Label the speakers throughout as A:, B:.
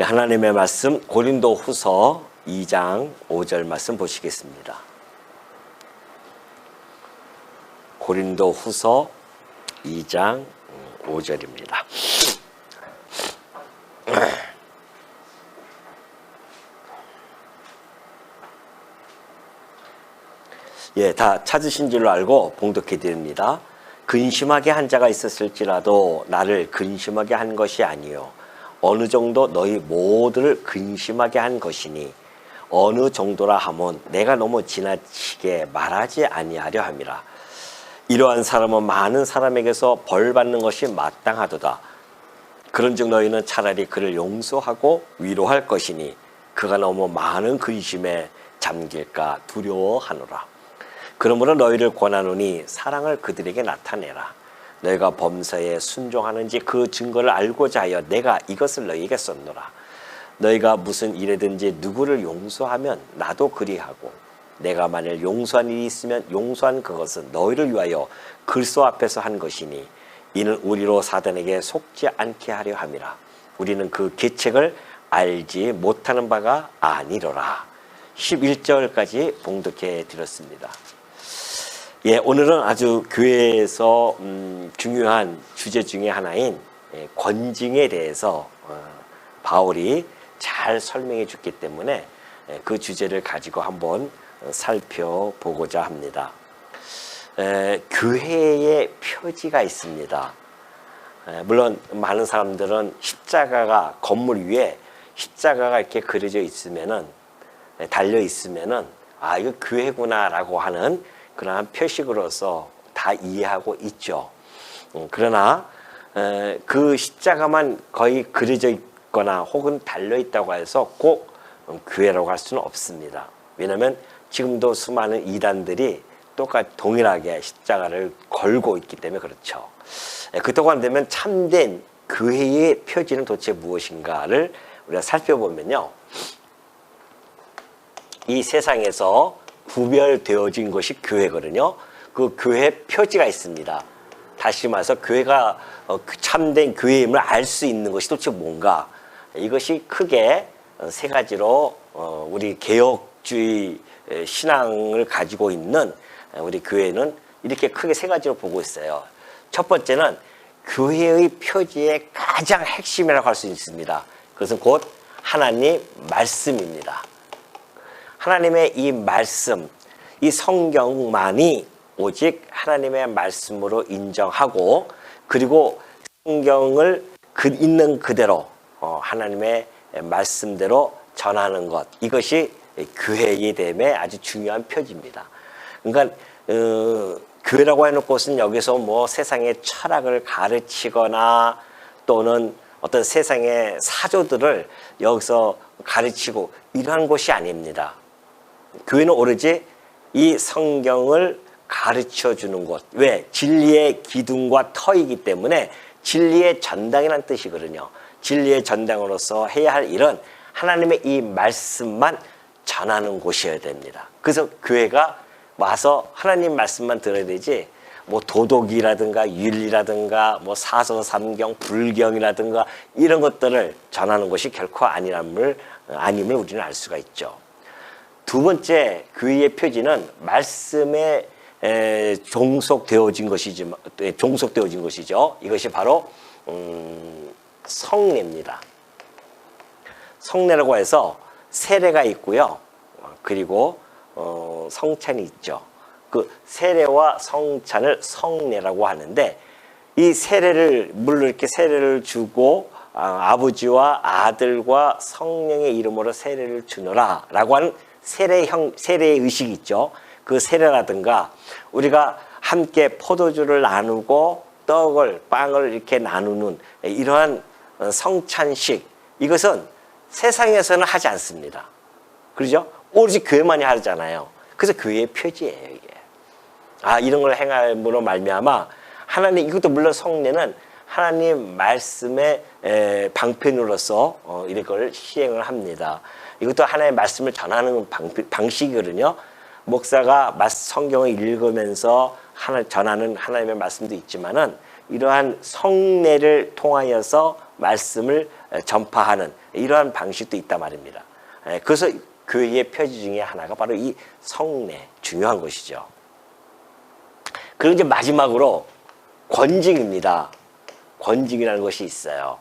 A: 하나님의 말씀 고린도후서 2장 5절 말씀 보시겠습니다. 고린도후서 2장 5절입니다. 예, 다 찾으신 줄로 알고 봉독해 드립니다. 근심하게 한 자가 있었을지라도 나를 근심하게 한 것이 아니요 어느 정도 너희 모두를 근심하게 한 것이니 어느 정도라 하면 내가 너무 지나치게 말하지 아니하려 함이라. 이러한 사람은 많은 사람에게서 벌 받는 것이 마땅하도다. 그런즉 너희는 차라리 그를 용서하고 위로할 것이니 그가 너무 많은 근심에 잠길까 두려워하노라. 그러므로 너희를 권하노니 사랑을 그들에게 나타내라. 너희가 범사에 순종하는지 그 증거를 알고자 하여 내가 이것을 너희에게 썼노라. 너희가 무슨 일에든지 누구를 용서하면 나도 그리하고 내가 만일 용서한 일이 있으면 용서한 그것은 너희를 위하여 그리스도 앞에서 한 것이니 이는 우리로 사단에게 속지 않게 하려 함이라. 우리는 그 계책을 알지 못하는 바가 아니로라. 11절까지 봉독해 드렸습니다. 예, 오늘은 아주 교회에서 중요한 주제 중에 하나인 권징에 대해서 바울이 잘 설명해 줬기 때문에 그 주제를 가지고 한번 살펴보고자 합니다. 교회의 표지가 있습니다. 물론 많은 사람들은 십자가가 건물 위에 십자가가 이렇게 그려져 있으면은 달려 있으면은 아 이거 교회구나라고 하는 그러한 표식으로서 다 이해하고 있죠. 그러나 그 십자가만 거의 그려져 있거나 혹은 달려 있다고 해서 꼭 교회라고 할 수는 없습니다. 왜냐하면 지금도 수많은 이단들이 동일하게 십자가를 걸고 있기 때문에 그렇죠. 그동안 되면 참된 교회의 표지는 도대체 무엇인가를 우리가 살펴보면요. 이 세상에서 구별되어진 것이 교회거든요. 그 교회 표지가 있습니다. 다시 말해서 교회가 참된 교회임을 알 수 있는 것이 도대체 뭔가. 이것이 크게 세 가지로 우리 개혁주의 신앙을 가지고 있는 우리 교회는 이렇게 크게 세 가지로 보고 있어요. 첫 번째는 교회의 표지의 가장 핵심이라고 할 수 있습니다. 그것은 곧 하나님 말씀입니다. 하나님의 이 말씀, 이 성경만이 오직 하나님의 말씀으로 인정하고 그리고 성경을 있는 그대로 하나님의 말씀대로 전하는 것, 이것이 교회의 됨의 아주 중요한 표지입니다. 그러니까 교회라고 해놓은 곳은 여기서 뭐 세상의 철학을 가르치거나 또는 어떤 세상의 사조들을 여기서 가르치고 이러한 곳이 아닙니다. 교회는 오로지 이 성경을 가르쳐 주는 곳. 왜? 진리의 기둥과 터이기 때문에 진리의 전당이라는 뜻이거든요. 진리의 전당으로서 해야 할 일은 하나님의 이 말씀만 전하는 곳이어야 됩니다. 그래서 교회가 와서 하나님 말씀만 들어야 되지 뭐 도덕이라든가 윤리라든가 뭐 사서삼경, 불경이라든가 이런 것들을 전하는 것이 결코 아님을 우리는 알 수가 있죠. 두 번째 교회의 표지는 말씀에 종속되어진 것이죠. 이것이 바로 성례입니다. 성례라고 해서 세례가 있고요. 그리고 성찬이 있죠. 그 세례와 성찬을 성례라고 하는데 이 세례를 물로 이렇게 세례를 주고 아버지와 아들과 성령의 이름으로 세례를 주노라라고 하는 세례의 의식이 있죠. 그 세례라든가 우리가 함께 포도주를 나누고 빵을 이렇게 나누는 이러한 성찬식, 이것은 세상에서는 하지 않습니다. 그렇죠? 오로지 교회만이 하잖아요. 그래서 교회의 표지예요, 이게. 이런 걸 행함으로 말미암아 하나님, 이것도 물론 성례는 하나님 말씀의 방편으로서 이걸 시행을 합니다. 이것도 하나님의 말씀을 전하는 방식이거든요. 목사가 성경을 읽으면서 전하는 하나님의 말씀도 있지만은 이러한 성례를 통하여서 말씀을 전파하는 이러한 방식도 있단 말입니다. 그래서 교회의 표지 중에 하나가 바로 이 성례, 중요한 것이죠. 그리고 이제 마지막으로 권징입니다. 권징이라는 것이 있어요.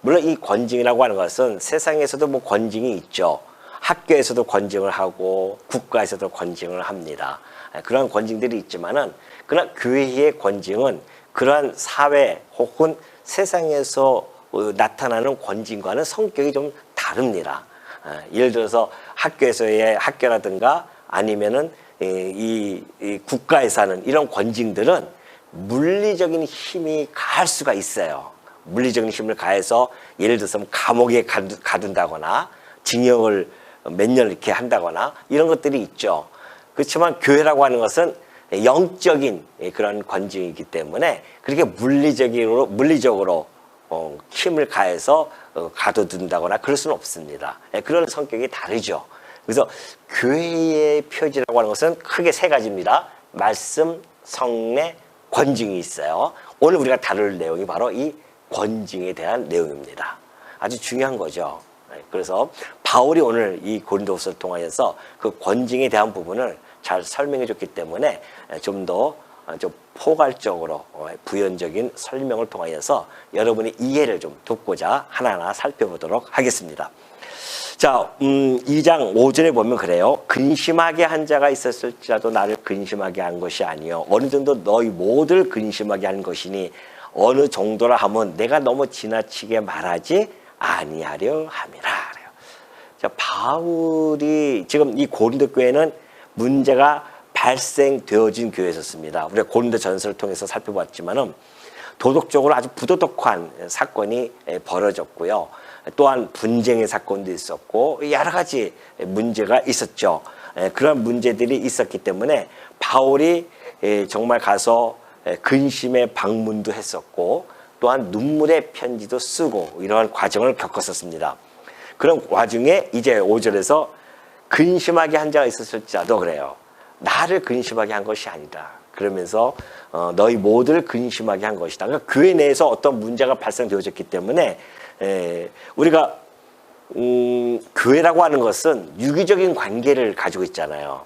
A: 물론 이 권징이라고 하는 것은 세상에서도 뭐 권징이 있죠. 학교에서도 권징을 하고 국가에서도 권징을 합니다. 그런 권징들이 있지만은 그러나 교회의 권징은 그러한 사회 혹은 세상에서 나타나는 권징과는 성격이 좀 다릅니다. 예를 들어서 학교에서의 학교라든가 아니면은 이 국가에서 하는 이런 권징들은 물리적인 힘이 가할 수가 있어요. 물리적인 힘을 가해서 예를 들어서 감옥에 가둔다거나 징역을 몇 년 이렇게 한다거나 이런 것들이 있죠. 그렇지만 교회라고 하는 것은 영적인 그런 권징이기 때문에 그렇게 물리적으로 힘을 가해서 가둬둔다거나 그럴 수는 없습니다. 그런 성격이 다르죠. 그래서 교회의 표지라고 하는 것은 크게 세 가지입니다. 말씀, 성례, 권징이 있어요. 오늘 우리가 다룰 내용이 바로 이 권징에 대한 내용입니다. 아주 중요한 거죠. 그래서 바울이 오늘 이 고린도후서를 통하여서 그 권징에 대한 부분을 잘 설명해 줬기 때문에 좀 더 포괄적으로 부연적인 설명을 통하여서 여러분의 이해를 좀 돕고자 하나하나 살펴보도록 하겠습니다. 자, 2장 5절에 보면 그래요. 근심하게 한 자가 있었을지라도 나를 근심하게 한 것이 아니요 어느 정도 너희 모두를 근심하게 한 것이니 어느 정도라 하면 내가 너무 지나치게 말하지 아니하려 함이라. 자, 바울이 지금 이 고린도 교회는 문제가 발생되어진 교회였습니다. 우리가 고린도 전서를 통해서 살펴봤지만은 도덕적으로 아주 부도덕한 사건이 벌어졌고요. 또한 분쟁의 사건도 있었고 여러 가지 문제가 있었죠. 그런 문제들이 있었기 때문에 바울이 정말 가서 근심의 방문도 했었고 또한 눈물의 편지도 쓰고 이러한 과정을 겪었었습니다. 그런 와중에 이제 5절에서 근심하게 한 자가 있었을지라도 그래요. 나를 근심하게 한 것이 아니다. 그러면서 너희 모두를 근심하게 한 것이다. 그러니까 교회 내에서 어떤 문제가 발생되어졌기 때문에 우리가 교회라고 하는 것은 유기적인 관계를 가지고 있잖아요.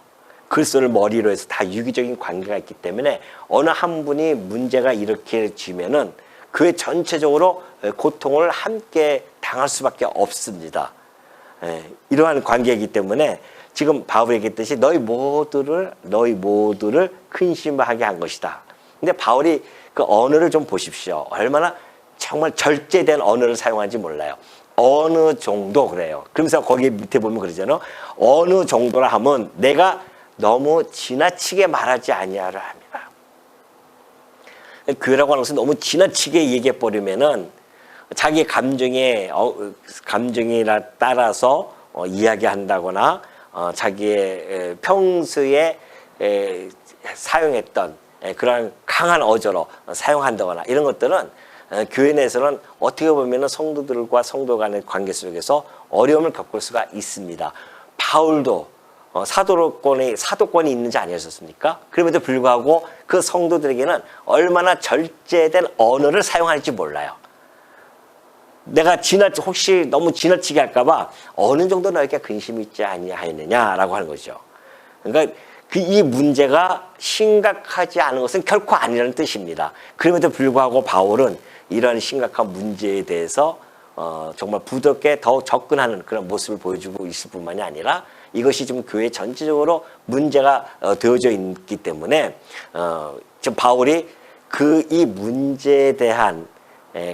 A: 그리스도를 머리로 해서 다 유기적인 관계가 있기 때문에 어느 한 분이 문제가 일으켜지면은 교회 전체적으로 고통을 함께 당할 수밖에 없습니다. 이러한 관계이기 때문에 지금 바울이 얘기했듯이 너희 모두를 근심하게 한 것이다. 근데 바울이 그 언어를 좀 보십시오. 얼마나 정말 절제된 언어를 사용하는지 몰라요. 어느 정도 그래요. 그러면서 거기 밑에 보면 그러잖아요. 어느 정도라 하면 내가 너무 지나치게 말하지 아니하라 합니다. 교회라고 하는 것은 너무 지나치게 얘기해버리면은 자기 감정에 따라서 이야기한다거나 자기의 평소에 사용했던 그런 강한 어조로 사용한다거나 이런 것들은 교회 내에서는 어떻게 보면 성도들과 성도 간의 관계 속에서 어려움을 겪을 수가 있습니다. 바울도 사도권이 있는지 아니었습니까? 그럼에도 불구하고 그 성도들에게는 얼마나 절제된 언어를 사용할지 몰라요. 내가 혹시 너무 지나치게 할까봐 어느 정도 너에게 근심이 있지 아니하느냐라고 하는 거죠. 그러니까 이 문제가 심각하지 않은 것은 결코 아니라는 뜻입니다. 그럼에도 불구하고 바울은 이런 심각한 문제에 대해서 정말 부드럽게 더욱 접근하는 그런 모습을 보여주고 있을 뿐만이 아니라 이것이 좀 교회 전체적으로 문제가 되어져 있기 때문에 지금 바울이 이 문제에 대한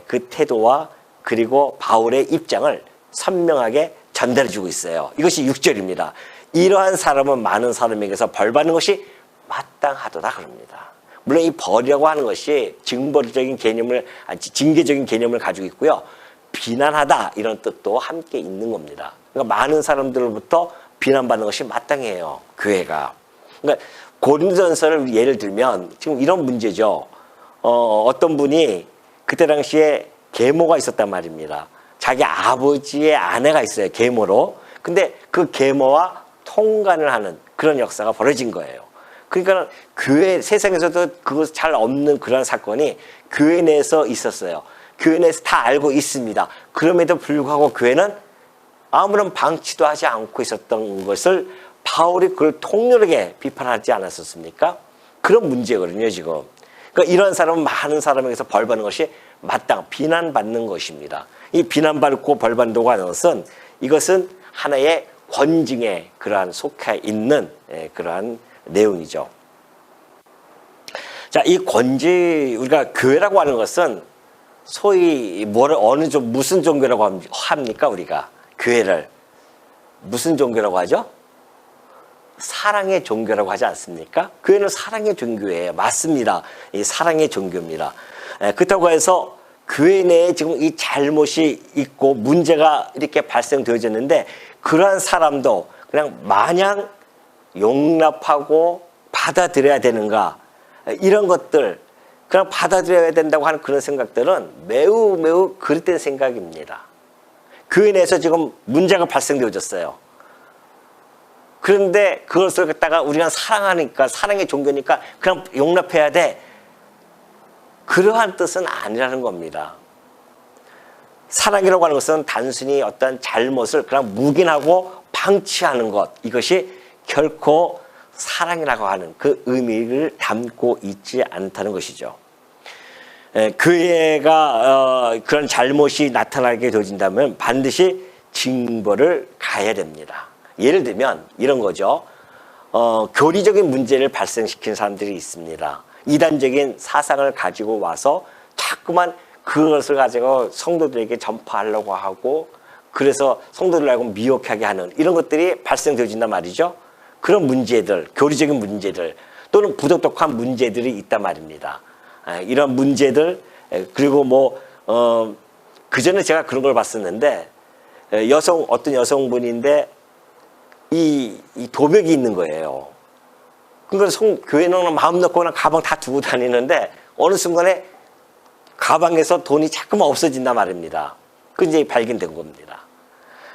A: 그 태도와 그리고 바울의 입장을 선명하게 전달해주고 있어요. 이것이 6절입니다. 이러한 사람은 많은 사람에게서 벌받는 것이 마땅하도다 그럽니다. 물론 이 벌이라고 하는 것이 징계적인 개념을 가지고 있고요. 비난하다 이런 뜻도 함께 있는 겁니다. 그러니까 많은 사람들로부터 비난받는 것이 마땅해요. 교회가. 그러니까 고린도전서를 예를 들면 지금 이런 문제죠. 어떤 분이 그때 당시에 계모가 있었단 말입니다. 자기 아버지의 아내가 있어요. 계모로. 근데 그 계모와 통간을 하는 그런 역사가 벌어진 거예요. 그러니까 세상에서도 그거 잘 없는 그런 사건이 교회 내에서 있었어요. 교회 내에서 다 알고 있습니다. 그럼에도 불구하고 교회는 아무런 방치도 하지 않고 있었던 것을 바울이 그걸 통렬하게 비판하지 않았었습니까? 그런 문제거든요, 지금. 그러니까 이런 사람은 많은 사람에게서 벌 받는 것이 마땅, 비난받는 것입니다. 이 비난받고 벌 받는다고 하는 것은 이것은 하나의 권징에 그러한 속해 있는 그러한 내용이죠. 자, 이 권지, 우리가 교회라고 하는 것은 소위 무슨 종교라고 합니까, 우리가? 교회를. 무슨 종교라고 하죠? 사랑의 종교라고 하지 않습니까? 교회는 사랑의 종교예요. 맞습니다. 이 사랑의 종교입니다. 그렇다고 해서 교회 내에 지금 이 잘못이 있고 문제가 이렇게 발생되어졌는데 그러한 사람도 그냥 마냥 용납하고 받아들여야 되는가? 이런 것들, 그냥 받아들여야 된다고 하는 그런 생각들은 매우 매우 그릇된 생각입니다. 교회 내에서 지금 문제가 발생되어졌어요. 그런데 그것을 갖다가 우리가 사랑하니까, 사랑의 종교니까 그냥 용납해야 돼. 그러한 뜻은 아니라는 겁니다. 사랑이라고 하는 것은 단순히 어떤 잘못을 그냥 묵인하고 방치하는 것, 이것이 결코 사랑이라고 하는 그 의미를 담고 있지 않다는 것이죠. 교회가 그런 잘못이 나타나게 되어진다면 반드시 징벌을 가야 됩니다. 예를 들면 이런 거죠. 교리적인 문제를 발생시킨 사람들이 있습니다. 이단적인 사상을 가지고 와서 자꾸만 그것을 가지고 성도들에게 전파하려고 하고, 그래서 성도들 알고 미혹하게 하는 이런 것들이 발생되어진단 말이죠. 그런 문제들, 교리적인 문제들 또는 부도덕한 문제들이 있단 말입니다. 이런 문제들, 그리고 그전에 제가 그런 걸 봤었는데, 어떤 여성분인데 이 도벽이 있는 거예요. 그러니까 교회는 마음 놓고 가방 다 두고 다니는데 어느 순간에 가방에서 돈이 자꾸만 없어진단 말입니다. 그 이제 발견된 겁니다.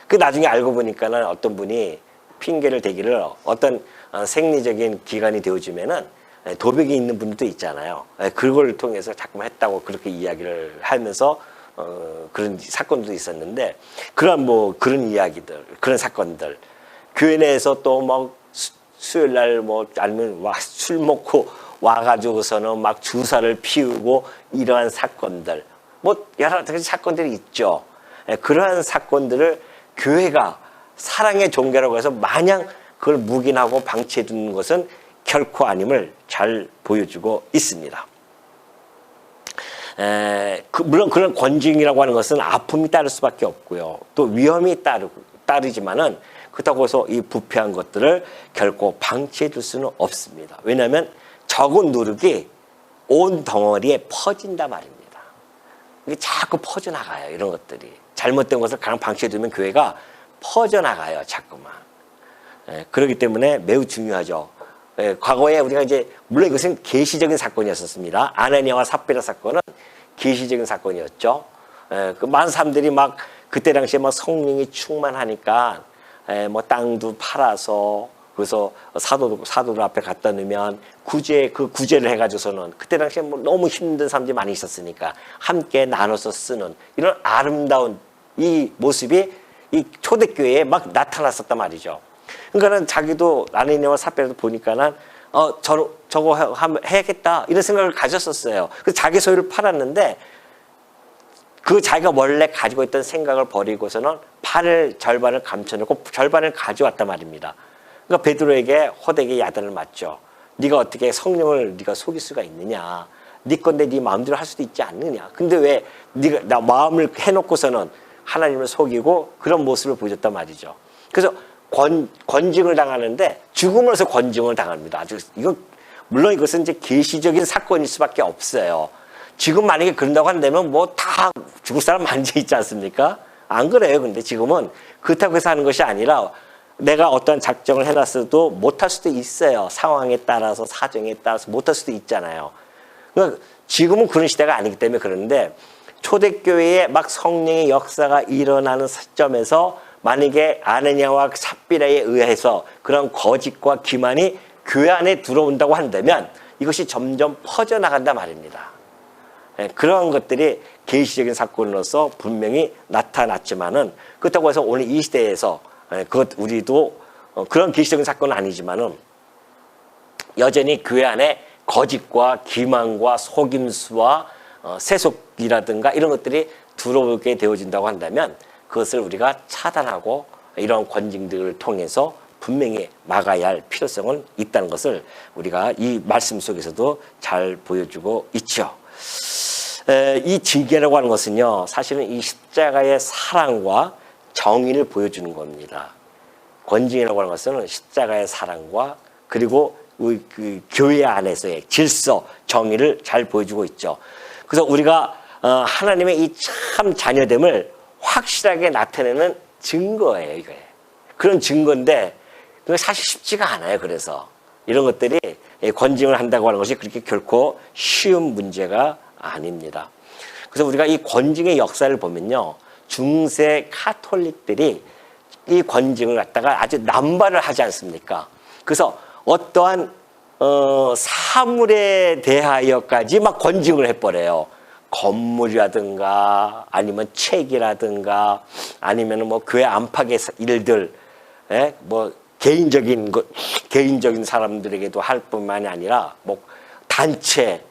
A: 그 나중에 알고 보니까는 어떤 분이 핑계를 대기를 어떤 생리적인 기간이 되어지면은 도벽이 있는 분들도 있잖아요. 그걸 통해서 자꾸만 했다고 그렇게 이야기를 하면서 그런 사건도 있었는데, 그런 그런 이야기들, 그런 사건들, 교회 내에서 또 수요일 날 아니면 술 먹고 와가지고서는 막 주사를 피우고 이러한 사건들, 여러 가지 사건들이 있죠. 그러한 사건들을 교회가 사랑의 종교라고 해서 마냥 그걸 묵인하고 방치해 두는 것은 결코 아님을 잘 보여주고 있습니다. 물론 그런 권징이라고 하는 것은 아픔이 따를 수밖에 없고요. 또 위험이 따르지만은 그렇다고 해서 이 부패한 것들을 결코 방치해 둘 수는 없습니다. 왜냐하면 적은 누룩이 온 덩어리에 퍼진단 말입니다. 이게 자꾸 퍼져나가요. 이런 것들이. 잘못된 것을 그냥 방치해 두면 교회가 퍼져나가요. 자꾸만. 그렇기 때문에 매우 중요하죠. 과거에 우리가 물론 이것은 계시적인 사건이었습니다. 아나니아와 삽비라 사건은 계시적인 사건이었죠. 많은 사람들이 그때 당시에 성령이 충만하니까 땅도 팔아서, 그래서 사도들 앞에 갖다 놓으면 구제를 해가지고서는, 그때 당시에 너무 힘든 사람들이 많이 있었으니까 함께 나눠서 쓰는 이런 아름다운 이 모습이 이 초대교회에 나타났었단 말이죠. 그러니까는 자기도 아나니아와 삽비라도 보니까는 저거 해야겠다 이런 생각을 가졌었어요. 그래서 자기 소유를 팔았는데 그 자기가 원래 가지고 있던 생각을 버리고서는 절반을 감춰놓고 절반을 가져왔단 말입니다. 그러니까 베드로에게 호되게 야단을 맞죠. 네가 어떻게 성령을 네가 속일 수가 있느냐? 네 건데 네 마음대로 할 수도 있지 않느냐? 근데 왜 네가 나 마음을 해놓고서는 하나님을 속이고 그런 모습을 보여줬단 말이죠. 그래서 권징을 당하는데 죽음으로서 권징을 당합니다. 물론 이것은 계시적인 사건일 수밖에 없어요. 지금 만약에 그런다고 한다면 다 죽을 사람 많이 있지 않습니까? 안 그래요. 근데 지금은 그렇다고 해서 하는 것이 아니라 내가 어떤 작정을 해놨어도 못할 수도 있어요. 상황에 따라서, 사정에 따라서 못할 수도 있잖아요. 그러니까 지금은 그런 시대가 아니기 때문에 그러는데, 초대교회에 성령의 역사가 일어나는 시점에서 만약에 아나니아와 삽비라에 의해서 그런 거짓과 기만이 교회 안에 들어온다고 한다면 이것이 점점 퍼져나간단 말입니다. 그런 것들이 계시적인 사건으로서 분명히 나타났지만은 그렇다고 해서 오늘 이 시대에서 그것 우리도 그런 계시적인 사건은 아니지만은 여전히 교회 안에 거짓과 기만과 속임수와 세속이라든가 이런 것들이 들어오게 되어진다고 한다면 그것을 우리가 차단하고 이런 권징들을 통해서 분명히 막아야 할 필요성은 있다는 것을 우리가 이 말씀 속에서도 잘 보여주고 있죠. 이 징계라고 하는 것은요, 사실은 이 십자가의 사랑과 정의를 보여주는 겁니다. 권징이라고 하는 것은 십자가의 사랑과 그리고 그 교회 안에서의 질서, 정의를 잘 보여주고 있죠. 그래서 우리가 하나님의 이 참 자녀됨을 확실하게 나타내는 증거예요, 이게. 그런 증거인데 그게 사실 쉽지가 않아요. 그래서 이런 것들이 권징을 한다고 하는 것이 그렇게 결코 쉬운 문제가 아닙니다. 그래서 우리가 이 권징의 역사를 보면요, 중세 카톨릭들이 이 권징을 갖다가 아주 남발을 하지 않습니까? 그래서 어떠한 사물에 대하여까지 막 권징을 해버려요. 건물이라든가 아니면 책이라든가 아니면 뭐 교회 안팎의 일들, 뭐 개인적인 사람들에게도 할 뿐만이 아니라 뭐 단체,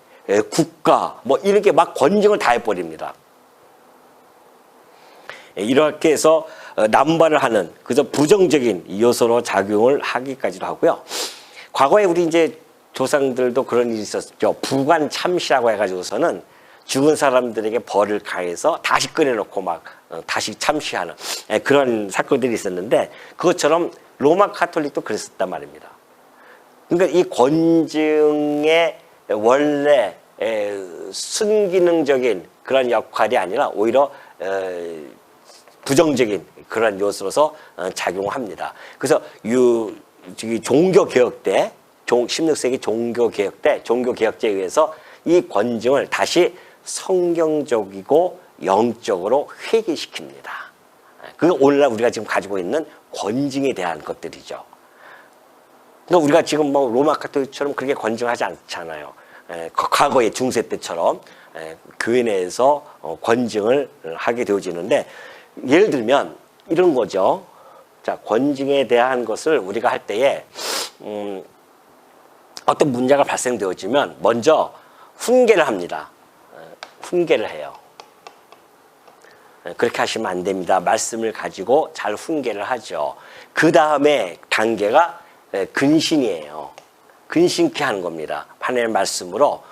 A: 국가 뭐 이렇게 막 권징을 다 해버립니다. 이렇게 해서 남발을 하는 그저 부정적인 요소로 작용을 하기까지도 하고요. 과거에 우리 이제 조상들도 그런 일이 있었죠. 부관 참시라고 해가지고서는 죽은 사람들에게 벌을 가해서 다시 꺼내놓고 막 다시 참시하는 그런 사건들이 있었는데 그것처럼 로마 카톨릭도 그랬었단 말입니다. 그러니까 이 권징의 원래 순기능적인 그런 역할이 아니라 오히려 부정적인 그런 요소로서 작용합니다. 그래서 종교개혁 때 16세기 종교개혁 때 종교개혁제에 의해서 이 권징을 다시 성경적이고 영적으로 회귀시킵니다. 그게 오늘날 우리가 지금 가지고 있는 권징에 대한 것들이죠. 그러니까 우리가 지금 뭐 로마 카톨릭처럼 그렇게 권징하지 않잖아요. 과거의 중세 때처럼 교회 내에서 권징을 하게 되어지는데 예를 들면 이런 거죠. 자, 권징에 대한 것을 우리가 할 때에 어떤 문제가 발생되어지면 먼저 훈계를 합니다. 훈계를 해요. 그렇게 하시면 안 됩니다. 말씀을 가지고 잘 훈계를 하죠. 그 다음에 단계가 근신이에요. 근신케 하는 겁니다. 하나님의 말씀으로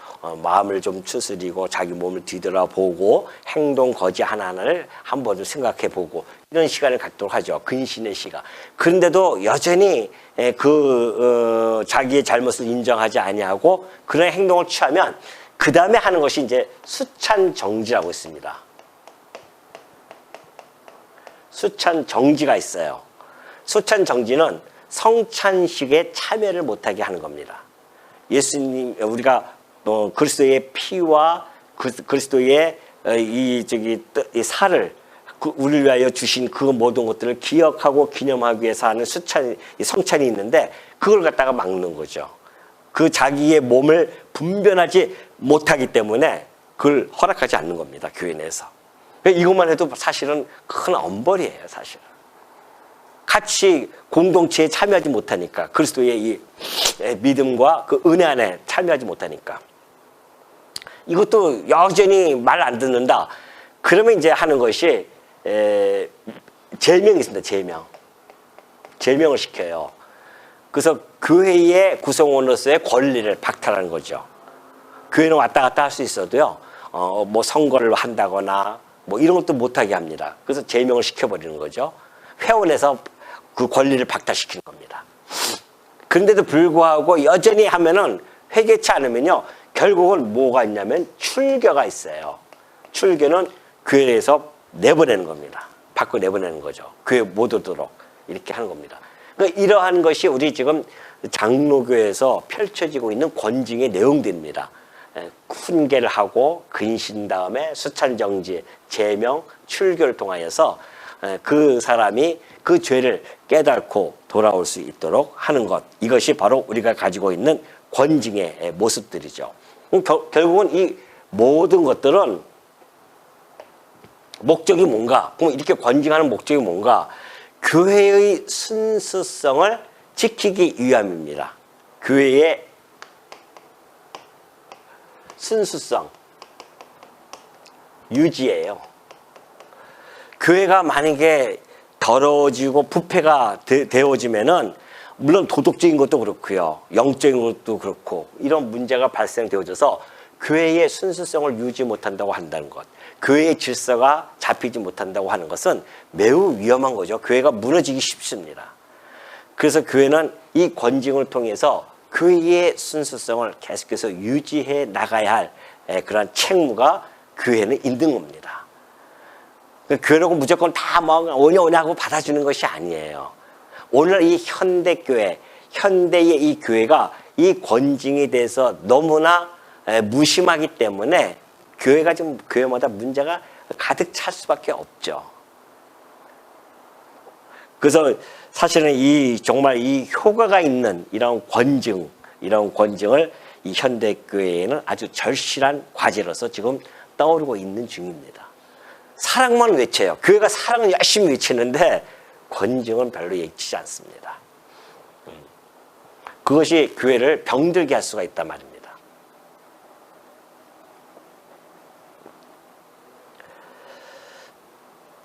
A: 마음을 좀 추스리고 자기 몸을 뒤돌아보고 행동 거지 하나하나를 한 번 좀 생각해보고 이런 시간을 갖도록 하죠. 근신의 시간. 그런데도 여전히 자기의 잘못을 인정하지 아니하고 그런 행동을 취하면 그 다음에 하는 것이 이제 수찬정지라고 있습니다. 수찬정지가 있어요. 수찬정지는 성찬식에 참여를 못하게 하는 겁니다. 예수님, 우리가 그리스도의 피와 그리스도의 이 살을 우리를 위하여 주신 그 모든 것들을 기억하고 기념하기 위해서 하는 성찬이 있는데 그걸 갖다가 막는 거죠. 그 자기의 몸을 분별하지 못하기 때문에 그걸 허락하지 않는 겁니다. 교회 내에서. 이것만 해도 사실은 큰 엄벌이에요. 사실은. 같이 공동체에 참여하지 못하니까 그리스도의 이 믿음과 그 은혜 안에 참여하지 못하니까 이것도 여전히 말 안 듣는다. 그러면 이제 하는 것이 제명이 있습니다. 제명을 시켜요. 그래서 교회의 구성원으로서의 권리를 박탈하는 거죠. 교회는 왔다 갔다 할 수 있어도요. 뭐 선거를 한다거나 뭐 이런 것도 못하게 합니다. 그래서 제명을 시켜버리는 거죠. 회원에서 그 권리를 박탈시키는 겁니다. 그런데도 불구하고 여전히 하면은 회개치 않으면요. 결국은 뭐가 있냐면 출교가 있어요. 출교는 교회에서 내보내는 겁니다. 밖으로 내보내는 거죠. 교회 못 오도록 이렇게 하는 겁니다. 그러니까 이러한 것이 우리 지금 장로교에서 펼쳐지고 있는 권징의 내용들입니다. 훈계를 하고 근신 다음에 수찬정지, 제명, 출교를 통하여서 그 사람이 그 죄를 깨닫고 돌아올 수 있도록 하는 것. 이것이 바로 우리가 가지고 있는 권징의 모습들이죠. 결국은 이 모든 것들은 목적이 뭔가? 그럼 이렇게 권징하는 목적이 뭔가? 교회의 순수성을 지키기 위함입니다. 교회의 순수성 유지예요. 교회가 만약에 더러워지고 부패가 되어지면은 물론 도덕적인 것도 그렇고요, 영적인 것도 그렇고 이런 문제가 발생되어져서 교회의 순수성을 유지 못한다고 한다는 것, 교회의 질서가 잡히지 못한다고 하는 것은 매우 위험한 거죠. 교회가 무너지기 쉽습니다. 그래서 교회는 이 권징을 통해서 교회의 순수성을 계속해서 유지해 나가야 할 그런 책무가 교회는 있는 겁니다. 교회라고 무조건 다 뭐 오냐 하고 받아주는 것이 아니에요. 오늘 이 현대교회, 현대의 이 교회가 이 권징에 대해서 너무나 무심하기 때문에 교회가 지금 교회마다 문제가 가득 찰 수밖에 없죠. 그래서 사실은 이 정말 이 효과가 있는 이런 권징, 이런 권징을 이 현대교회에는 아주 절실한 과제로서 지금 떠오르고 있는 중입니다. 사랑만 외쳐요. 교회가 사랑을 열심히 외치는데 권징은 별로 외치지 않습니다. 그것이 교회를 병들게 할 수가 있단 말입니다.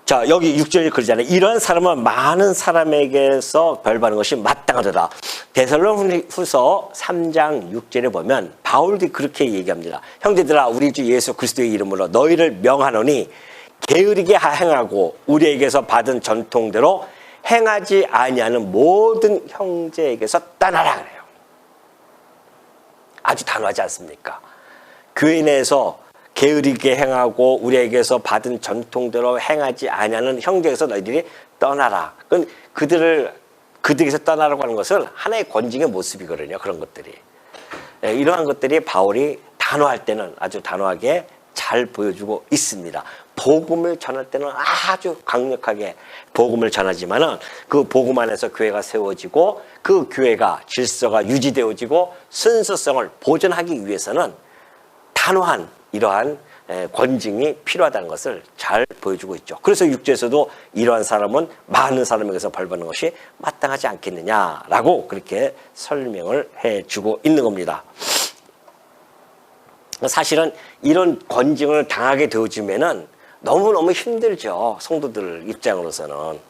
A: 자, 여기 6절에 그러잖아요. 이런 사람은 많은 사람에게서 벌받는 것이 마땅하도다. 데살로니가후서 3장 6절에 보면 바울도 그렇게 얘기합니다. 형제들아, 우리 주 예수 그리스도의 이름으로 너희를 명하노니 게으르게 행하고 우리에게서 받은 전통대로 행하지 아니하는 모든 형제에게서 떠나라 그래요. 아주 단호하지 않습니까? 교회 내에서 게으르게 행하고 우리에게서 받은 전통대로 행하지 아니하는 형제에게서 너희들이 떠나라. 그건 그들에게서 떠나라고 하는 것은 하나의 권징의 모습이거든요. 그런 것들이. 이러한 것들이 바울이 단호할 때는 아주 단호하게 잘 보여주고 있습니다. 복음을 전할 때는 아주 강력하게 복음을 전하지만은 그 복음 안에서 교회가 세워지고 그 교회가 질서가 유지되어지고 순수성을 보존하기 위해서는 단호한 이러한 권징이 필요하다는 것을 잘 보여주고 있죠. 그래서 6절에서도 이러한 사람은 많은 사람에게서 벌받는 것이 마땅하지 않겠느냐라고 그렇게 설명을 해주고 있는 겁니다. 사실은 이런 권징을 당하게 되어지면은 너무너무 힘들죠. 성도들 입장으로서는.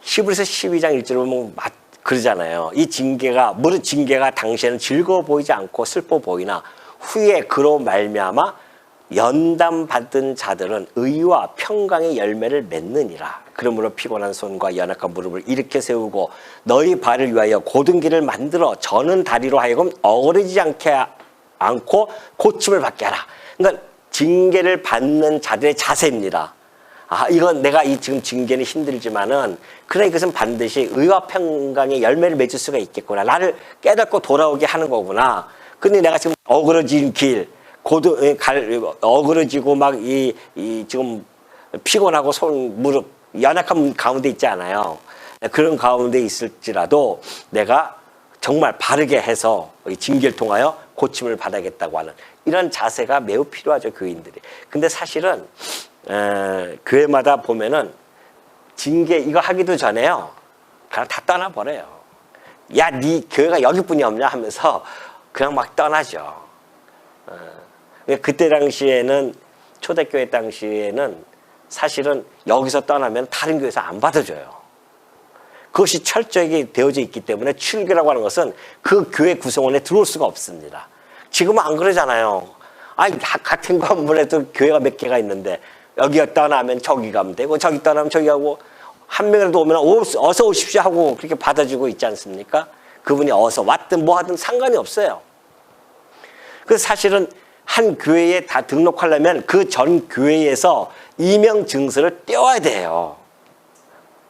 A: 히브리서 12장 1절에 보면 그러잖아요. 이 징계가, 무릇 징계가 당시에는 즐거워 보이지 않고 슬퍼 보이나 후에 그로 말미암아 연단받은 자들은 의와 평강의 열매를 맺느니라. 그러므로 피곤한 손과 연약한 무릎을 일으켜 세우고 너희 발을 위하여 곧은 길을 만들어 저는 다리로 하여금 어그러지지 않고 고침을 받게 하라. 그러니까 징계를 받는 자들의 자세입니다. 아, 이건 내가 지금 징계는 힘들지만은, 그래, 이것은 반드시 의와 평강의 열매를 맺을 수가 있겠구나. 나를 깨닫고 돌아오게 하는 거구나. 근데 내가 지금 어그러진 길, 어그러지고 막 지금 피곤하고 손, 무릎, 연약한 가운데 있지 않아요. 그런 가운데 있을지라도 내가 정말 바르게 해서 징계를 통하여 고침을 받아야겠다고 하는 이런 자세가 매우 필요하죠, 교인들이. 근데 사실은 교회마다 보면은 징계 이거 하기도 전에요, 그냥 다 떠나버려요. 야, 네 교회가 여기뿐이 없냐 하면서 그냥 막 떠나죠. 그때 당시에는, 초대교회 당시에는 사실은 여기서 떠나면 다른 교회에서 안 받아줘요. 그것이 철저하게 되어져 있기 때문에 출교라고 하는 것은 그 교회 구성원에 들어올 수가 없습니다. 지금은 안 그러잖아요. 아니, 같은 건물에도 교회가 몇 개가 있는데 여기가 떠나면 저기 가면 되고 저기 떠나면 저기 가고, 한 명이라도 오면 어서 오십시오 하고 그렇게 받아주고 있지 않습니까? 그분이 어서 왔든 뭐 하든 상관이 없어요. 그래서 사실은 한 교회에 다 등록하려면 그 전 교회에서 이명 증서를 떼어야 돼요.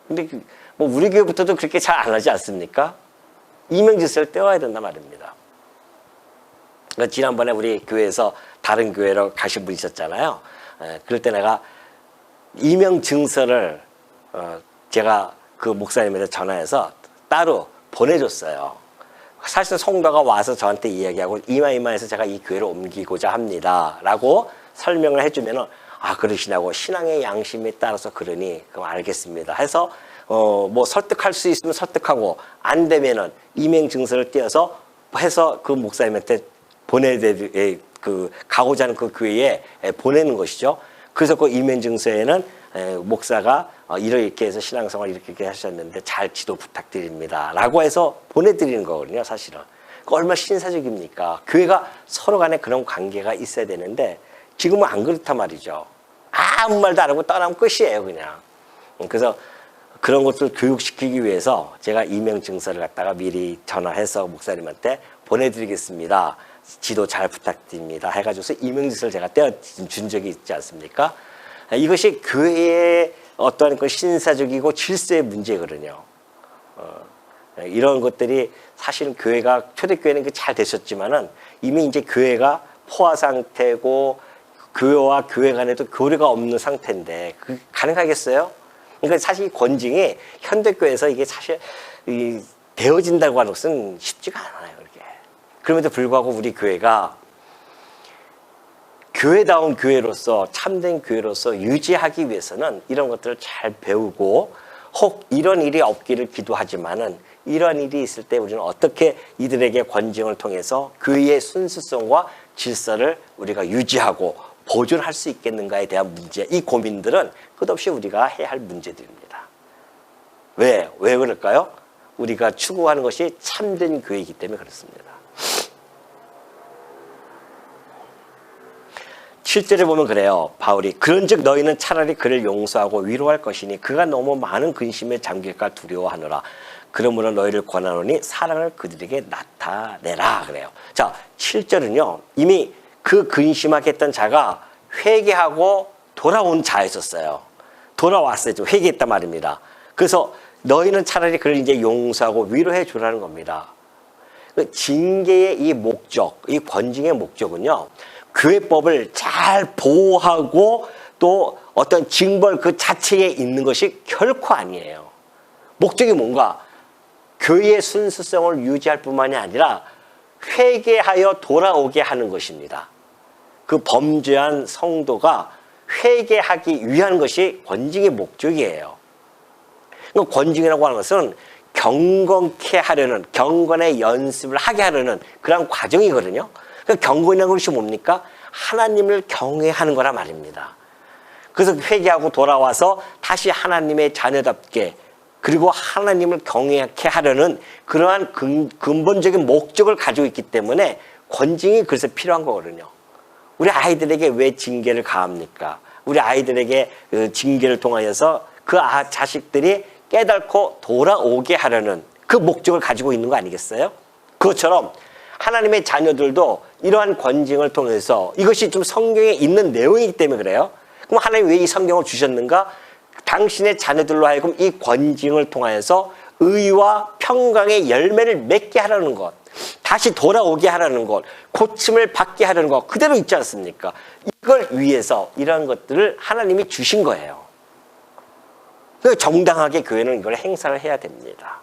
A: 근데 뭐 우리 교회부터도 그렇게 잘 안 하지 않습니까? 이명 증서를 떼어야 된단 말입니다. 그러니까 지난번에 우리 교회에서 다른 교회로 가신 분 있었잖아요. 그럴 때 내가 이명 증서를 제가 그 목사님한테 전화해서 따로 보내줬어요. 사실 성도가 와서 저한테 이야기하고 이마이마에서 제가 이 교회를 옮기고자 합니다 라고 설명을 해주면은 아 그러시냐고 신앙의 양심에 따라서 그러니 그럼 알겠습니다 해서 뭐 설득할 수 있으면 설득하고 안 되면은 이명 증서를 띄어서 해서 그 목사님한테 가고자 하는 그 교회에 보내는 것이죠. 그래서 그 이명 증서에는 목사가 이렇게 해서 신앙생활 이렇게 하셨는데 잘 지도 부탁드립니다 라고 해서 보내드리는 거거든요. 사실은 얼마나 신사적입니까? 교회가 서로 간에 그런 관계가 있어야 되는데 지금은 안 그렇단 말이죠. 아무 말도 안 하고 떠나면 끝이에요 그냥. 그래서 그런 것들 교육시키기 위해서 제가 이명 증서를 갖다가 미리 전화해서 목사님한테 보내드리겠습니다. 지도 잘 부탁드립니다 해가지고서 이명 증서를 제가 떼어준 적이 있지 않습니까? 이것이 교회의 어떠한 그 신사적이고 질서의 문제거든요. 이런 것들이 사실은 교회가 초대교회는 잘 되셨지만은 이미 이제 교회가 포화 상태고 교회와 교회 간에도 교류가 없는 상태인데 그 가능하겠어요? 그러니까 사실 이 권징이 현대교회에서 이게 사실 되어진다고 하는 것은 쉽지가 않아요. 이렇게. 그럼에도 불구하고 우리 교회가 교회다운 교회로서 참된 교회로서 유지하기 위해서는 이런 것들을 잘 배우고 혹 이런 일이 없기를 기도하지만은 이런 일이 있을 때 우리는 어떻게 이들에게 권징을 통해서 교회의 순수성과 질서를 우리가 유지하고 보존할 수 있겠는가에 대한 문제, 이 고민들은 끝없이 우리가 해야 할 문제들입니다. 왜 그럴까요? 우리가 추구하는 것이 참된 교회이기 때문에 그렇습니다. 7절에 보면 그래요. 바울이 그런즉 너희는 차라리 그를 용서하고 위로할 것이니 그가 너무 많은 근심에 잠길까 두려워하노라. 그러므로 너희를 권하노니 사랑을 그들에게 나타내라 그래요. 자, 7절은요. 이미 그 근심하게 했던 자가 회개하고 돌아온 자였었어요. 돌아왔어요. 좀 회개했단 말입니다. 그래서 너희는 차라리 그를 이제 용서하고 위로해 주라는 겁니다. 징계의 이 목적, 이 권징의 목적은요. 교회법을 잘 보호하고 또 어떤 징벌 그 자체에 있는 것이 결코 아니에요. 목적이 뭔가? 교회의 순수성을 유지할 뿐만이 아니라 회개하여 돌아오게 하는 것입니다. 그 범죄한 성도가 회개하기 위한 것이 권징의 목적이에요. 그러니까 권징이라고 하는 것은 경건케 하려는, 경건의 연습을 하게 하려는 그런 과정이거든요. 그러니까 경건이라는 것이 뭡니까? 하나님을 경외하는 거란 말입니다. 그래서 회개하고 돌아와서 다시 하나님의 자녀답게 그리고 하나님을 경외케 하려는 그러한 근본적인 목적을 가지고 있기 때문에 권징이 그래서 필요한 거거든요. 우리 아이들에게 왜 징계를 가합니까? 우리 아이들에게 그 징계를 통하여서 그 자식들이 깨닫고 돌아오게 하려는 그 목적을 가지고 있는 거 아니겠어요? 그것처럼 하나님의 자녀들도 이러한 권징을 통해서 이것이 좀 성경에 있는 내용이기 때문에 그래요. 그럼 하나님 왜 이 성경을 주셨는가? 당신의 자녀들로 하여금 이 권징을 통하여서 의와 평강의 열매를 맺게 하라는 것, 다시 돌아오게 하라는 것, 고침을 받게 하라는 것 그대로 있지 않습니까? 이걸 위해서 이러한 것들을 하나님이 주신 거예요. 정당하게 교회는 이걸 행사를 해야 됩니다.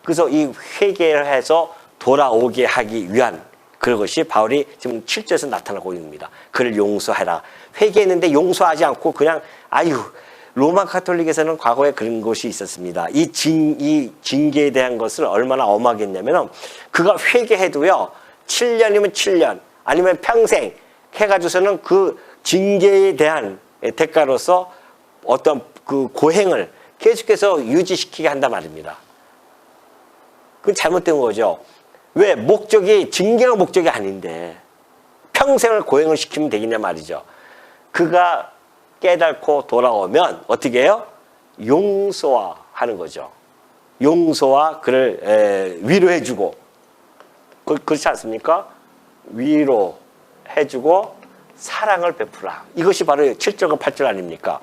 A: 그래서 이 회개를 해서 돌아오게 하기 위한 그것이 바울이 지금 7절에서 나타나고 있습니다. 그를 용서해라. 회개했는데 용서하지 않고 그냥 로마 카톨릭에서는 과거에 그런 것이 있었습니다. 이 징계에 대한 것을 얼마나 엄하겠냐면 그가 회개해도요 7년이면 7년 아니면 평생 해가지고서는 그 징계에 대한 대가로서 어떤 그 고행을 계속해서 유지시키게 한단 말입니다. 그건 잘못된 거죠. 왜? 목적이 징계가 목적이 아닌데 평생을 고행을 시키면 되겠냐 말이죠. 그가 깨닫고 돌아오면 어떻게 해요? 용서하는 거죠. 용서와 그를 위로해주고 그렇지 않습니까? 위로해주고 사랑을 베풀라. 이것이 바로 7절과 8절 아닙니까?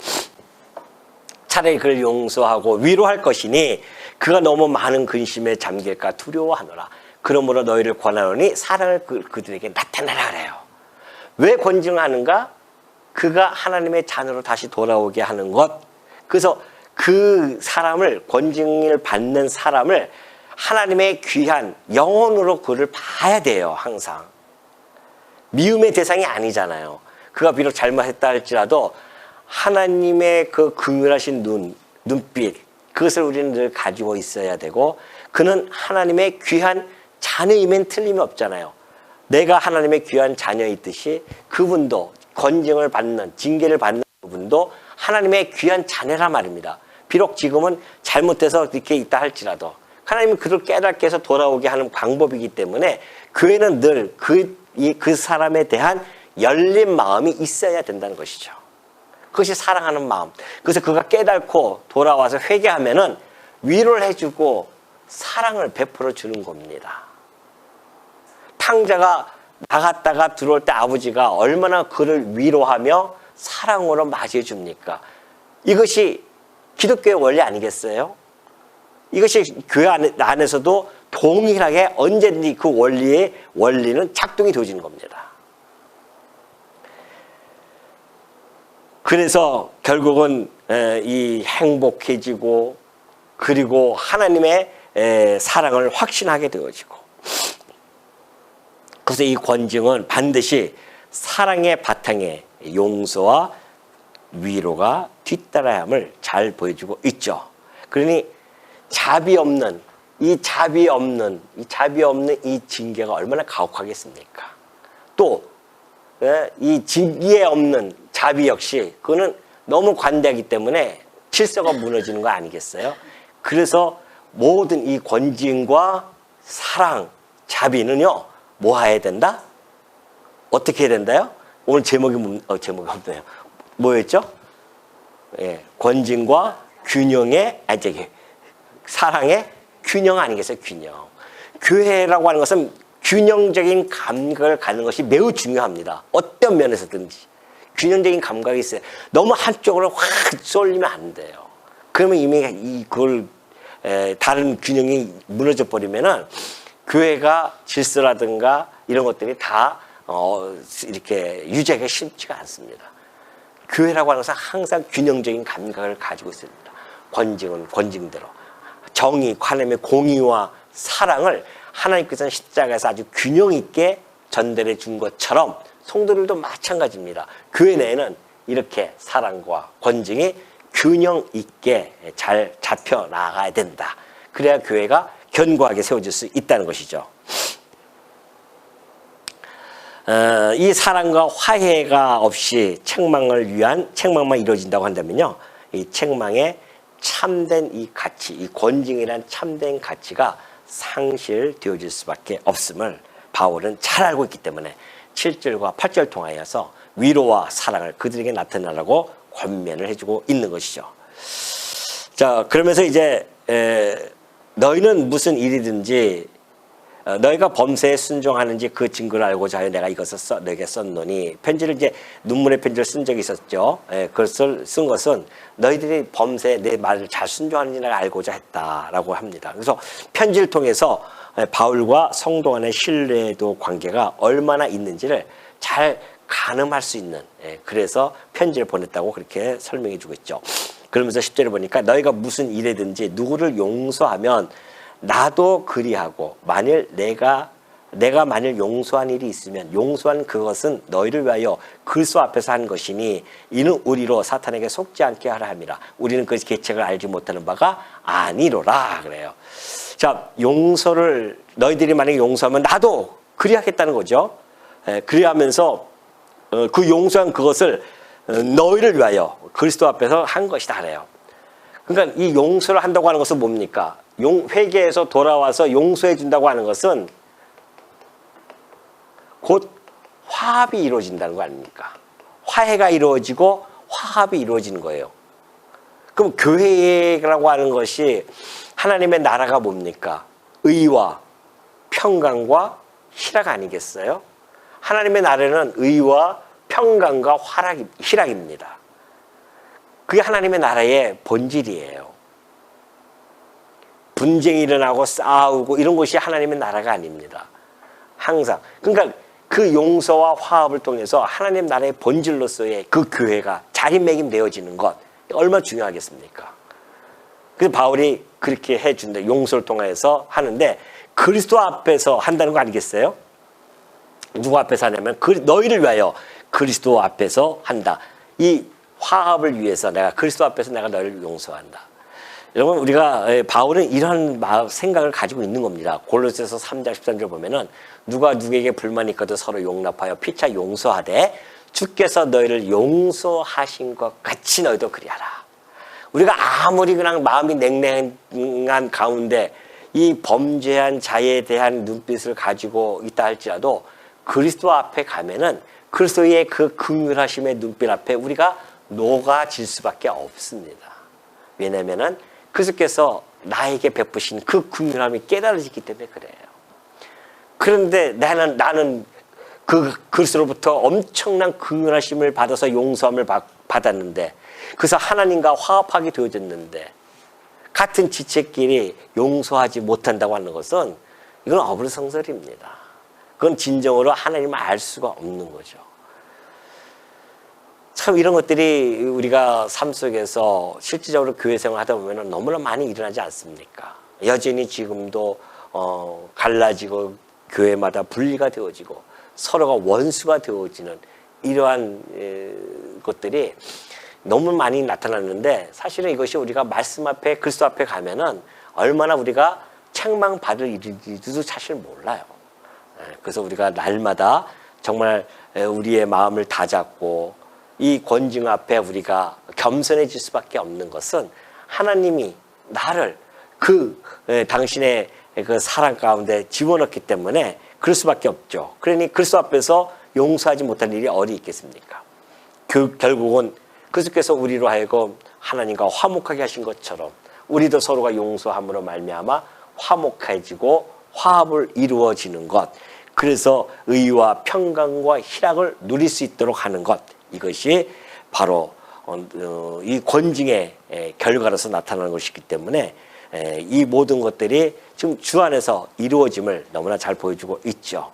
A: 차라리 그를 용서하고 위로할 것이니 그가 너무 많은 근심에 잠길까 두려워하노라. 그러므로 너희를 권하노니 사랑을 그들에게 나타내라 그래요. 왜 권징하는가? 그가 하나님의 자녀로 다시 돌아오게 하는 것. 그래서 그 사람을 권징을 받는 사람을 하나님의 귀한 영혼으로 그를 봐야 돼요. 항상. 미움의 대상이 아니잖아요. 그가 비록 잘못했다 할지라도 하나님의 그 긍휼하신 눈빛, 그것을 우리는 늘 가지고 있어야 되고, 그는 하나님의 귀한 자녀이면 틀림이 없잖아요. 내가 하나님의 귀한 자녀이듯이 그분도 건징을 받는, 징계를 받는 그분도 하나님의 귀한 자녀란 말입니다. 비록 지금은 잘못해서 이렇게 있다 할지라도 하나님은 그를 깨닫게 해서 돌아오게 하는 방법이기 때문에 교회는 늘 그 사람에 대한 열린 마음이 있어야 된다는 것이죠. 그것이 사랑하는 마음. 그래서 그가 깨닫고 돌아와서 회개하면은 위로를 해주고 사랑을 베풀어 주는 겁니다. 탕자가 나갔다가 들어올 때 아버지가 얼마나 그를 위로하며 사랑으로 맞이해 줍니까? 이것이 기독교의 원리 아니겠어요? 이것이 교회 안에서도 동일하게 언제든지 그 원리는 작동이 되어지는 겁니다. 그래서 결국은 이 행복해지고, 그리고 하나님의 사랑을 확신하게 되어지고, 그래서 이 권징은 반드시 사랑의 바탕에 용서와 위로가 뒤따라야 함을 잘 보여주고 있죠. 그러니 자비 없는 이 징계가 얼마나 가혹하겠습니까? 또 이 징계 없는 자비 역시 그거는 너무 관대하기 때문에 질서가 무너지는 거 아니겠어요? 그래서 모든 이 권징과 사랑, 자비는요, 뭐 해야 된다? 어떻게 해야 된다요? 오늘 제목이 없네요. 뭐였죠? 예, 권징과 균형의, 사랑의 균형 아니겠어요? 균형. 교회라고 하는 것은 균형적인 감각을 갖는 것이 매우 중요합니다. 어떤 면에서든지. 균형적인 감각이 있어요. 너무 한쪽으로 확 쏠리면 안 돼요. 그러면 이미 그걸 다른 균형이 무너져 버리면은 교회가 질서라든가 이런 것들이 다 이렇게 유지하기가 쉽지가 않습니다. 교회라고 하는 것은 항상 균형적인 감각을 가지고 있습니다. 권징은 권징대로. 정의, 하나님의 공의와 사랑을 하나님께서는 십자가에서 아주 균형 있게 전달해 준 것처럼 성도들도 마찬가지입니다. 교회 내에는 이렇게 사랑과 권징이 균형 있게 잘 잡혀 나가야 된다. 그래야 교회가 견고하게 세워질 수 있다는 것이죠. 이 사랑과 화해가 없이 책망만 이루어진다고 한다면요, 이 책망의 참된 이 가치, 이 권징이란 참된 가치가 상실되어질 수밖에 없음을 바울은 잘 알고 있기 때문에 7절과 8절 통하여서 위로와 사랑을 그들에게 나타내라고 권면을 해주고 있는 것이죠. 자, 그러면서 이제 너희는 무슨 일이든지 너희가 범죄에 순종하는지 그 증거를 알고자 하여 내가 이것을 너에게 썼노니, 편지를 이제 눈물의 편지를 쓴 적이 있었죠. 그것을 쓴 것은 너희들이 범죄에 내 말을 잘 순종하는지 내가 알고자 했다라고 합니다. 그래서 편지를 통해서 바울과 성도 간의 신뢰도 관계가 얼마나 있는지를 잘 가늠할 수 있는, 그래서 편지를 보냈다고 그렇게 설명해 주고 있죠. 그러면서 10절에 보니까 너희가 무슨 일이든지 누구를 용서하면 나도 그리하고, 만일 내가 만일 용서한 일이 있으면 용서한 그것은 너희를 위하여 그리스도 앞에서 한 것이니 이는 우리로 사탄에게 속지 않게 하라 함이라. 우리는 그 계책을 알지 못하는 바가 아니로라 그래요. 자, 용서를 너희들이 만약에 용서하면 나도 그리하겠다는 거죠. 그리하면서 그 용서한 그것을 너희를 위하여 그리스도 앞에서 한 것이다 그래요. 그러니까 이 용서를 한다고 하는 것은 뭡니까? 회개에서 돌아와서 용서해 준다고 하는 것은 곧 화합이 이루어진다는 거 아닙니까? 화해가 이루어지고 화합이 이루어지는 거예요. 그럼 교회라고 하는 것이 하나님의 나라가 뭡니까? 의와 평강과 희락 아니겠어요? 하나님의 나라는 의와 평강과 희락입니다. 그게 하나님의 나라의 본질이에요. 분쟁이 일어나고 싸우고 이런 것이 하나님의 나라가 아닙니다. 항상. 그러니까 그 용서와 화합을 통해서 하나님 나라의 본질로서의 그 교회가 자리매김되어지는 것, 얼마나 중요하겠습니까? 그래서 바울이 그렇게 해준다. 용서를 통해서 하는데 그리스도 앞에서 한다는 거 아니겠어요? 누구 앞에서 하냐면 너희를 위하여 그리스도 앞에서 한다. 이 화합을 위해서 내가 그리스도 앞에서 내가 너희를 용서한다. 여러분 우리가 바울은 이런 생각을 가지고 있는 겁니다. 골로새서 3장 13절 보면은 누가 누구에게 불만이 있거든 서로 용납하여 피차 용서하되 주께서 너희를 용서하신 것 같이 너희도 그리하라. 우리가 아무리 그냥 마음이 냉랭한 가운데 이 범죄한 자에 대한 눈빛을 가지고 있다 할지라도 그리스도 앞에 가면은 그리스도의 그 긍휼하심의 눈빛 앞에 우리가 녹아질 수밖에 없습니다. 왜냐하면은 그리스도께서 나에게 베푸신 그 긍휼함이 깨달아지기 때문에 그래요. 그런데 나는 그 그리스도로부터 엄청난 긍휼하심을 받아서 용서함을 받았는데 그래서 하나님과 화합하게 되어졌는데 같은 지체끼리 용서하지 못한다고 하는 것은 이건 어불성설입니다. 그건 진정으로 하나님을 알 수가 없는 거죠. 참 이런 것들이 우리가 삶 속에서 실질적으로 교회 생활 하다 보면 너무나 많이 일어나지 않습니까? 여전히 지금도 갈라지고 교회마다 분리가 되어지고 서로가 원수가 되어지는 이러한 것들이 너무 많이 나타났는데 사실은 이것이 우리가 말씀 앞에 그리스도 앞에 가면은 얼마나 우리가 책망받을 일인지도 사실 몰라요. 그래서 우리가 날마다 정말 우리의 마음을 다잡고 이 권징 앞에 우리가 겸손해질 수밖에 없는 것은 하나님이 나를 당신의 그 사랑 가운데 집어넣기 때문에 그럴 수밖에 없죠. 그러니 그리스도 앞에서 용서하지 못할 일이 어디 있겠습니까? 결국은 그리스도께서 우리로 하여금 하나님과 화목하게 하신 것처럼 우리도 서로가 용서함으로 말미암아 화목해지고 화합을 이루어지는 것, 그래서 의와 평강과 희락을 누릴 수 있도록 하는 것, 이것이 바로 이 권징의 결과로서 나타나는 것이기 때문에 이 모든 것들이 지금 주 안에서 이루어짐을 너무나 잘 보여주고 있죠.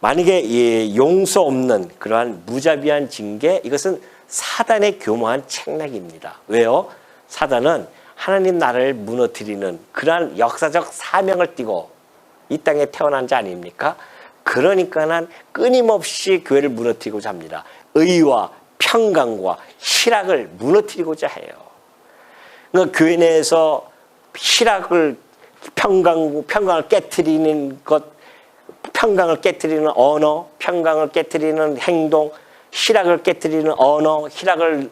A: 만약에 이 용서 없는 그러한 무자비한 징계, 이것은 사단의 교묘한 책략입니다. 왜요? 사단은 하나님 나라를 무너뜨리는 그러한 역사적 사명을 띠고 이 땅에 태어난 자 아닙니까? 그러니까는 끊임없이 교회를 무너뜨리고자 합니다. 의와 평강과 희락을 무너뜨리고자 해요. 그러니까 교회 내에서 희락을 평강을 깨트리는 것, 평강을 깨트리는 언어, 평강을 깨트리는 행동, 희락을 깨트리는 언어, 희락을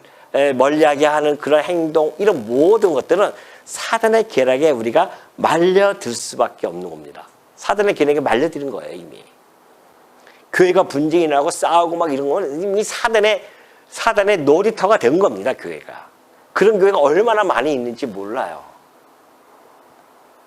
A: 멀리하게 하는 그런 행동, 이런 모든 것들은 사단의 계략에 우리가 말려들 수밖에 없는 겁니다. 사단의 계략에 말려드는 거예요, 이미. 교회가 분쟁이 나고 싸우고 막 이런 건 이미 사단의 놀이터가 된 겁니다, 교회가. 그런 교회가 얼마나 많이 있는지 몰라요.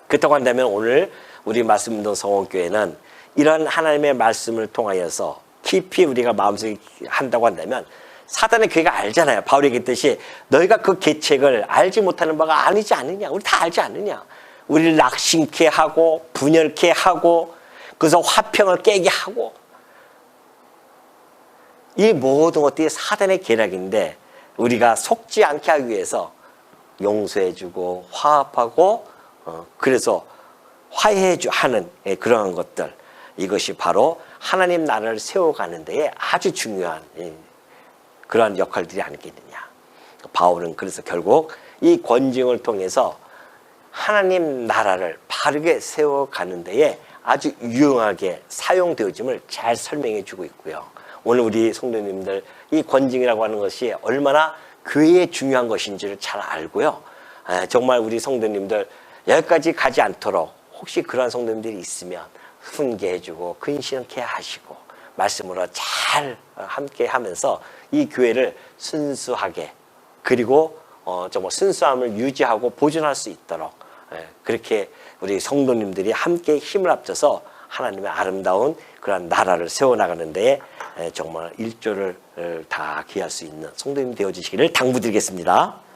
A: 그렇다고 한다면 오늘 우리 말씀운동 성원교회는 이런 하나님의 말씀을 통하여서 깊이 우리가 마음속에 한다고 한다면 사단의 교회가 알잖아요. 바울이 얘기했듯이 너희가 그 계책을 알지 못하는 바가 아니지 않느냐. 우리 다 알지 않느냐. 우리를 낙심케 하고 분열케 하고 그래서 화평을 깨게 하고 이 모든 것들이 사단의 계략인데 우리가 속지 않게 하기 위해서 용서해주고 화합하고 그래서 화해하는 그러한 것들, 이것이 바로 하나님 나라를 세워가는 데에 아주 중요한 그러한 역할들이 아니겠느냐. 바울은 그래서 결국 이 권징을 통해서 하나님 나라를 바르게 세워가는 데에 아주 유용하게 사용되어짐을 잘 설명해 주고 있고요. 오늘 우리 성도님들 이 권징이라고 하는 것이 얼마나 교회에 중요한 것인지를 잘 알고요. 정말 우리 성도님들 여기까지 가지 않도록 혹시 그러한 성도님들이 있으면 훈계해주고 근신케 하시고 말씀으로 잘 함께 하면서 이 교회를 순수하게 그리고 정말 순수함을 유지하고 보존할 수 있도록 그렇게 우리 성도님들이 함께 힘을 합쳐서 하나님의 아름다운 그런 나라를 세워나가는 데에 정말 일조를 다 기할 수 있는 성도님 되어주시기를 당부드리겠습니다.